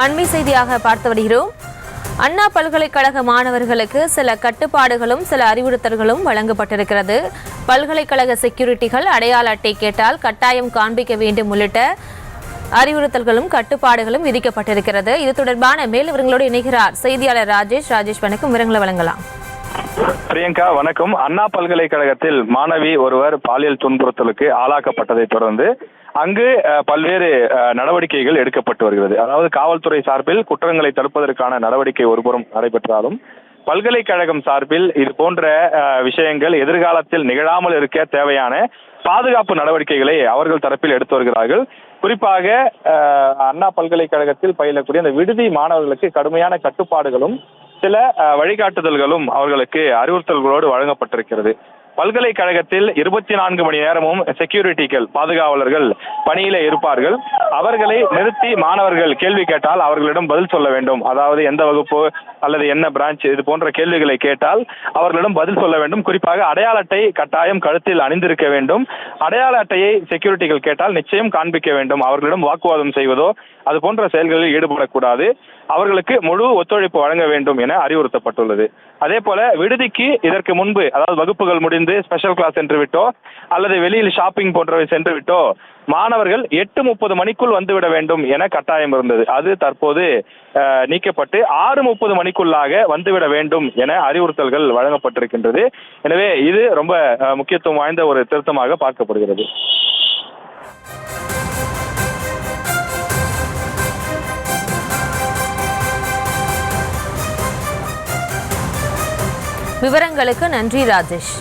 அண்மை செய்தியாக பார்த்து வருகிறோம். அண்ணா பல்கலைக்கழக மாணவர்களுக்கு சில கட்டுப்பாடுகளும் சில அறிவுறுத்தல்களும் வழங்கப்பட்டிருக்கிறது. பல்கலைக்கழக செக்யூரிட்டிகள் அடையாள அட்டை கேட்டால் கட்டாயம் காண்பிக்க வேண்டும் உள்ளிட்ட அறிவுறுத்தல்களும் கட்டுப்பாடுகளும் விதிக்கப்பட்டிருக்கிறது. இது தொடர்பான மேல் விவரங்களோடு இணைகிறார் செய்தியாளர் ராஜேஷ். வணக்கம், விவரங்களை வழங்கலாம். பிரியங்கா வணக்கம். அண்ணா பல்கலைக்கழகத்தில் மாணவி ஒருவர் பாலியல் துன்புறுத்தலுக்கு ஆளாக்கப்பட்டதை தொடர்ந்து அங்கு பல்வேறு நடவடிக்கைகள் எடுக்கப்பட்டு வருகிறது. அதாவது காவல்துறை சார்பில் குற்றங்களை தடுப்பதற்கான நடவடிக்கை ஒருபுறம் நடைபெற்றாலும் பல்கலைக்கழகம் சார்பில் இது போன்ற விஷயங்கள் எதிர்காலத்தில் நிகழாமல் இருக்க தேவையான பாதுகாப்பு நடவடிக்கைகளை அவர்கள் தரப்பில் எடுத்து வருகிறார்கள். குறிப்பாக அண்ணா பல்கலைக்கழகத்தில் பயிலக்கூடிய அந்த விடுதி மாணவர்களுக்கு கடுமையான கட்டுப்பாடுகளும் சில வழிகாட்டுதல்களும் அவர்களுக்கு அறிவுறுத்தல்களோடு வழங்கப்பட்டிருக்கிறது. பல்கலைக்கழகத்தில் 24 மணி நேரமும் செக்யூரிட்டிகள் பாதுகாவலர்கள் பணியில இருப்பார்கள். அவர்களை நிறுத்தி மாணவர்கள் கேள்வி கேட்டால் அவர்களிடம் பதில் சொல்ல வேண்டும். அதாவது எந்த வகுப்பு அல்லது என்ன பிரான்ச் இது போன்ற கேள்விகளை கேட்டால் அவர்களிடம் பதில் சொல்ல வேண்டும். குறிப்பாக அடையாள அட்டை கட்டாயம் கழுத்தில் அணிந்திருக்க வேண்டும். அடையாள அட்டையை செக்யூரிட்டிகள் கேட்டால் நிச்சயம் காண்பிக்க வேண்டும். அவர்களிடம் வாக்குவாதம் செய்வதோ அது போன்ற செயல்களில் ஈடுபடக்கூடாது. அவர்களுக்கு முழு ஒத்துழைப்பு வழங்க வேண்டும் என அறிவுறுத்தப்பட்டுள்ளது. அதே போல விடுதிக்கு இதற்கு முன்பு, அதாவது வகுப்புகள் முடிந்து ஸ்பெஷல் கிளாஸ் சென்று விட்டோ அல்லது வெளியில் ஷாப்பிங் போன்றவை சென்று விட்டோ மாணவர்கள் 8:30 மணிக்குள் வந்துவிட வேண்டும் என கட்டாயம் இருந்தது. அது தற்போது நீக்கப்பட்டு 6:30 மணிக்குள்ளாக வந்துவிட வேண்டும் என அறிவுறுத்தல்கள் வழங்கப்பட்டிருக்கின்றது. எனவே இது ரொம்ப முக்கியத்துவம் வாய்ந்த ஒரு திருத்தமாக பார்க்கப்படுகிறது. விவரங்களுக்கு நன்றி ராஜேஷ்.